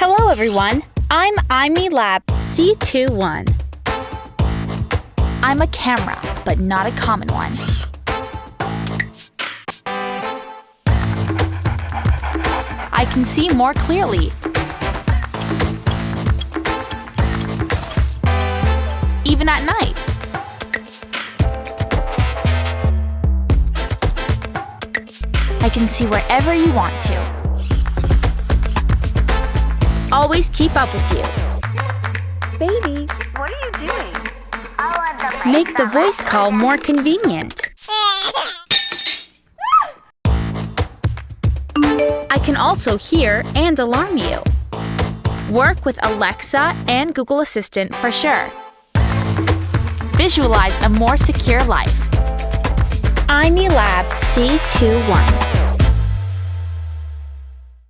Hello everyone, I'm IMILAB C21. I'm a camera, but not a common one. I can see more clearly. Even at night. I can see wherever you want to. Always keep up with you. Baby, what are you doing? Make the voice call more convenient. I can also hear and alarm you. Work with Alexa and Google Assistant for sure. Visualize a more secure life. IMILAB C21.